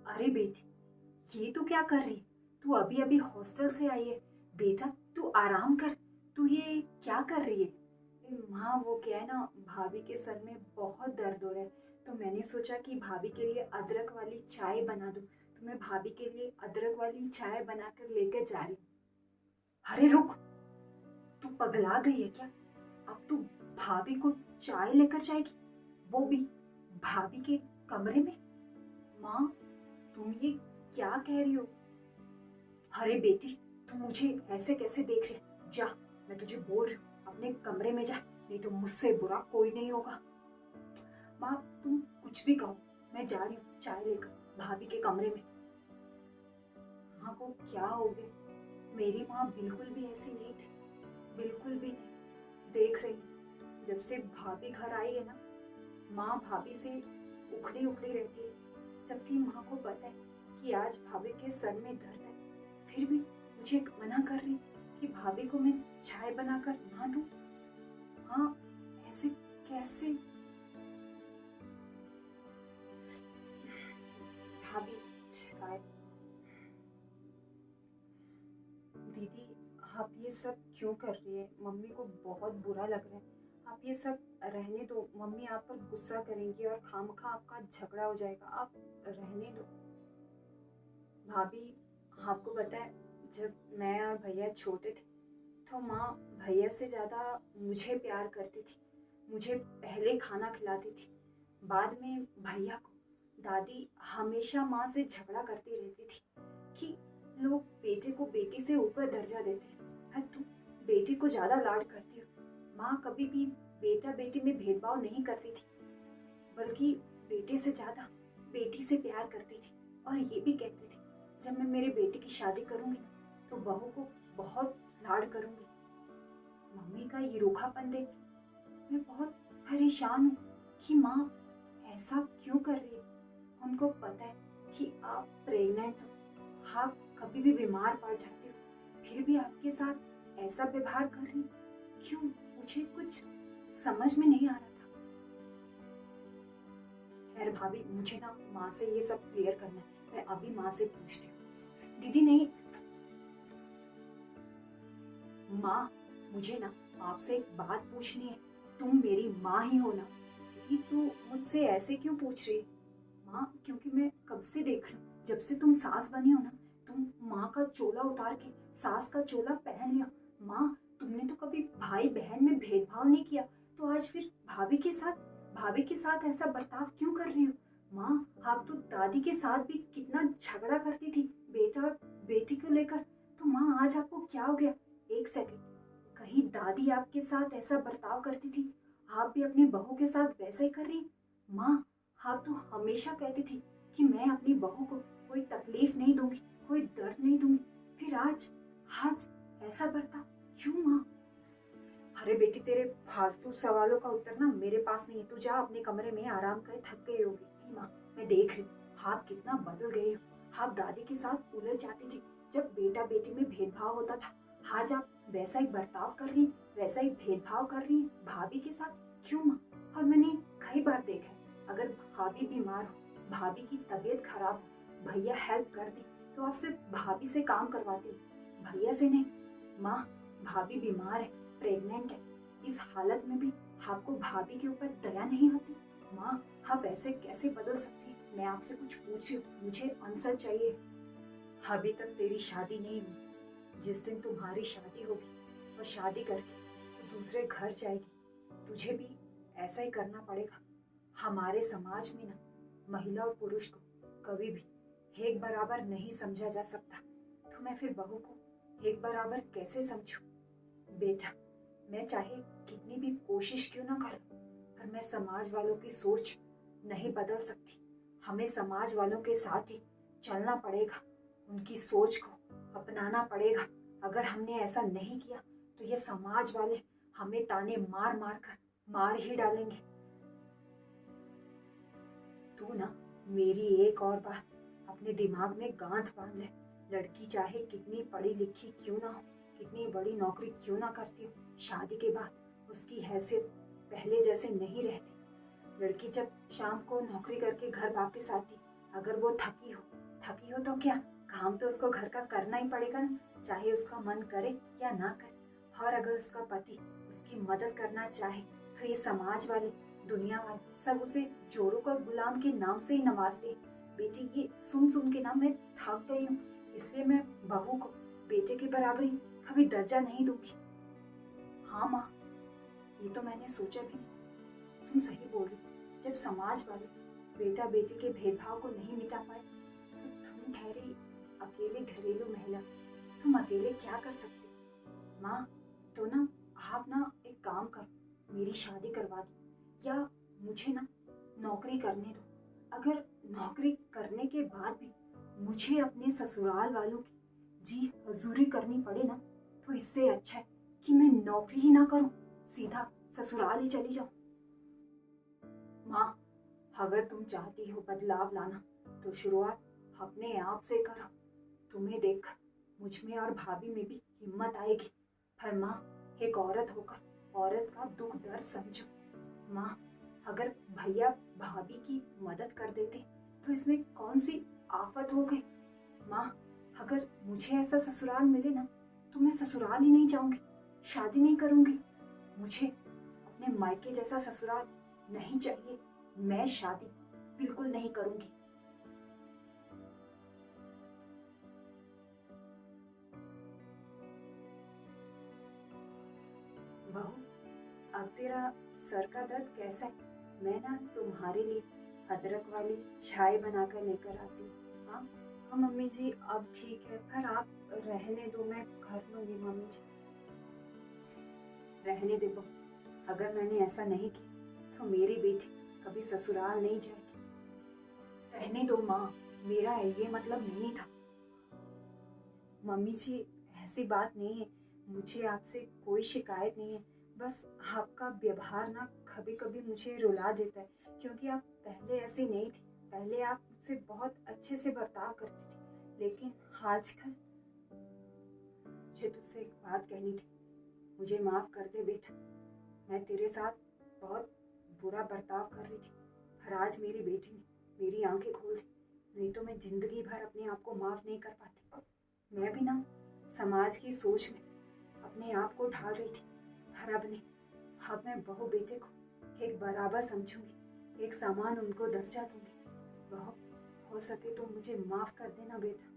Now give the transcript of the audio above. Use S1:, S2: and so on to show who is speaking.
S1: अरे बेटी, ये तू क्या कर रही है? तू अभी अभी हॉस्टल से आई है। बेटा, तू आराम कर। तू ये क्या कर रही है? माँ, वो क्या है ना, भाभी के सर में बहुत दर्द हो रहा है। तो मैंने सोचा कि भाभी के लिए अदरक वाली चाय बना दूँ। तो मैं भाभी के लिए अदरक वाली चाय बनाकर लेकर जा रही हूँ। अरे रुक, तू पगला गई है क्या? अब तू भाभी को चाय लेकर जाएगी, वो भी भाभी के कमरे में? माँ, तुम ये क्या कह रही हो? अरे बेटी, तू मुझे ऐसे कैसे देख रही है? जा, मैं तुझे बोल रही हूँ, अपने कमरे में जा, नहीं तो मुझसे बुरा कोई नहीं होगा। माँ, तुम कुछ भी कहो, मैं जा रही हूँ चाय लेकर भाभी के कमरे में। माँ को क्या हो गया? मेरी माँ बिल्कुल भी ऐसी नहीं थी, बिल्कुल भी नहीं। देख रही हूँ, जब से भाभी घर आई है ना, माँ भाभी से उखड़ी उखड़ी रहती है। जबकि माँ को पता है कि आज भाभी के सर में दर्द है, फिर भी मुझे मना कर रही कि भाभी को मैं चाय बनाकर ना दूं। हाँ, ऐसे कैसे? भाभी, चाय? दीदी, आप ये सब क्यों कर रही है? मम्मी को बहुत बुरा लग रहा है। आप ये सब रहने दो, मम्मी आप पर गुस्सा करेंगी और खामखा आपका झगड़ा हो जाएगा। आप रहने दो। भाभी, आपको पता है, जब मैं और भैया छोटे थे तो माँ भैया से ज़्यादा मुझे प्यार करती थी, मुझे पहले खाना खिलाती थी। बाद में भैया को दादी हमेशा माँ से झगड़ा करती रहती थी कि लोग बेटे को बेटी से ऊपर दर्जा देते हैं, पर तुम बेटी को ज़्यादा लाड करती हो। माँ कभी भी बेटा बेटी में भेदभाव नहीं करती थी, बल्कि बेटे से ज़्यादा बेटी से प्यार करती थी। और ये भी कहती थी, जब मैं मेरे बेटे की शादी करूँगी ना, तो बहू को बहुत लाड करूँगी। मम्मी का ये रूखापन देख के मैं बहुत परेशान हूँ कि माँ ऐसा क्यों कर रही है। उनको पता है कि आप प्रेग्नेंट हो, आप कभी भी बीमार पड़ जाते हो, फिर भी आपके साथ ऐसा व्यवहार कर रही। क्यों? मुझे कुछ समझ में नहीं आ रहा था। खैर भाभी, मुझे ना माँ से ये सब क्लियर करना है। मैं अभी माँ से पूछती हूँ। दीदी नहीं, माँ, मुझे ना आपसे एक बात पूछनी है। तुम मेरी माँ ही हो ना? दीदी, तू मुझसे ऐसे क्यों पूछ रही है? माँ, क्योंकि मैं कब से देख रही हूँ, जब से तुम सास बनी हो ना, तुम माँ का चोला उतार के सास का चोला पहन लिया। माँ, तुमने तो कभी भाई बहन में भेदभाव नहीं किया, तो आज फिर भाभी के साथ ऐसा बर्ताव क्यों कर रही हो? माँ, आप तो दादी के साथ भी कितना झगड़ा करती थी बेटा बेटी को लेकर। तो माँ, आज आपको क्या हो गया? एक सेकंड, कहीं दादी आपके साथ ऐसा बर्ताव करती थी, आप भी अपनी बहू के साथ वैसा ही कर रही? माँ, आप तो हमेशा कहती थी कि मैं अपनी बहू को कोई तकलीफ नहीं दूंगी, कोई दर्द नहीं दूंगी, फिर आज आज ऐसा बर्ताव क्यों माँ? अरे बेटी, तेरे फालतू सवालों का उत्तर ना मेरे पास नहीं है। तू जा अपने कमरे में आराम कर, थक गई होगी। नहीं माँ, मैं देख रही हूँ आप कितना बदल गए हो। आप दादी के साथ उलझ जाती थी जब बेटा बेटी में भेदभाव होता था। आज आप वैसा ही बर्ताव कर रही, वैसा ही भेदभाव कर रही भाभी के साथ। क्यों माँ? और मैंने कई बार देखा है, अगर भाभी बीमार हो, भाभी की तबीयत खराब हो, भैया हेल्प कर दे तो आप सिर्फ भाभी से काम करवाते, भैया से नहीं। माँ, भाभी बीमार है, प्रेग्नेंट है, इस हालत में भी आपको भाभी के ऊपर दया नहीं आती? माँ, आप ऐसे कैसे बदल सकती हैं? मैं आपसे कुछ पूछ रही हूँ, मुझे आंसर चाहिए। अभी तक तेरी शादी नहीं हुई, जिस दिन तुम्हारी शादी होगी और शादी करके तो दूसरे घर जाएगी, तुझे भी ऐसा ही करना पड़ेगा। हमारे समाज में ना, महिला और पुरुष को कभी भी एक बराबर नहीं समझा जा सकता, तो मैं फिर बहू को एक बराबर कैसे समझूं? बेटा, मैं चाहे कितनी भी कोशिश क्यों ना करूं, पर मैं समाज वालों की सोच नहीं बदल सकती। हमें समाज वालों के साथ ही चलना पड़ेगा, उनकी सोच को अपनाना पड़ेगा। अगर हमने ऐसा नहीं किया तो ये समाज वाले हमें ताने मार मार कर मार ही डालेंगे। तू ना मेरी एक और बात अपने दिमाग में गांठ बांध ले। लड़की चाहे कितनी पढ़ी लिखी क्यों ना हो, कितनी बड़ी नौकरी क्यों ना करती हो, शादी के बाद उसकी हैसियत पहले जैसे नहीं रहती। लड़की जब शाम को नौकरी करके घर वापस आती अगर वो थकी हो तो क्या, काम तो उसको घर का करना ही पड़ेगा ना, चाहे उसका मन करे या ना करे। और अगर उसका पति उसकी मदद करना चाहे तो ये समाज वाले, दुनिया वाले सब उसे जोरों का गुलाम के नाम से ही नवाजते हैं। बेटी, ये सुन सुन के ना मैं थक गई हूँ, इसलिए मैं बहू को बेटे की बराबरी कभी दर्जा नहीं दूंगी। हाँ माँ, ये तो मैंने सोचा भी नहीं, तुम सही बोल रही हो। जब समाज वाले बेटा बेटी के भेदभाव को नहीं मिटा पाए तो तुम ठहरी अकेले घरेलू महिला, तुम अकेले क्या कर सकते हो। माँ, तो ना आप ना एक काम करो, मेरी शादी करवा दो या मुझे ना नौकरी करने दो। अगर नौकरी करने के बाद भी मुझे अपने ससुराल वालों की जी हजूरी करनी पड़े ना, तो इससे अच्छा है कि मैं नौकरी ही ना करूं, सीधा ससुराल ही चली जाऊं। माँ, अगर तुम चाहती हो बदलाव लाना तो शुरुआत अपने आप से करो। तुम्हें देखकर मुझ में और भाभी में भी हिम्मत आएगी। पर माँ, एक औरत होकर औरत का दुख दर्द समझो। माँ, अगर भैया भाभी की मदद कर देते तो इसमें कौन सी आफत हो गई। माँ, अगर मुझे ऐसा ससुराल मिले ना तो मैं ससुराल ही नहीं जाऊंगी, शादी नहीं करूंगी। मुझे अपने मायके जैसा ससुराल नहीं चाहिए, मैं शादी बिल्कुल नहीं करूंगी। बहू, अब तेरा सर का दर्द कैसा है? मैं ना तुम्हारे लिए अदरक वाली चाय बनाकर लेकर आती हूँ। हाँ हाँ मम्मी जी, अब ठीक है, पर आप रहने दो, मैं कर लूंगी मम्मी जी। रहने दे बहू, अगर मैंने ऐसा नहीं किया तो मेरी बेटी कभी ससुराल नहीं जाएगी। रहने दो माँ, मेरा ये मतलब नहीं था। मम्मी जी, ऐसी बात नहीं है, मुझे आपसे कोई शिकायत नहीं है। बस आपका व्यवहार ना कभी कभी मुझे रुला देता है, क्योंकि आप पहले ऐसी नहीं थी। पहले आप मुझसे बहुत अच्छे से बर्ताव करती थी, लेकिन आजकल मुझे तुझसे एक बात कहनी थी। मुझे माफ कर दे बेटा, मैं तेरे साथ बहुत बुरा बर्ताव कर रही थी, पर आज मेरी बेटी ने मेरी आंखें खोल दी, नहीं तो मैं जिंदगी भर अपने आप को माफ नहीं कर पाती। मैं भी ना समाज की सोच में अपने आप को ढाल रही थी, पर अब नहीं। अब मैं बहू बेटे को एक बराबर समझूंगी, एक समान उनको दर्जा दूंगी। बहू, हो सके तो मुझे माफ कर देना बेटा।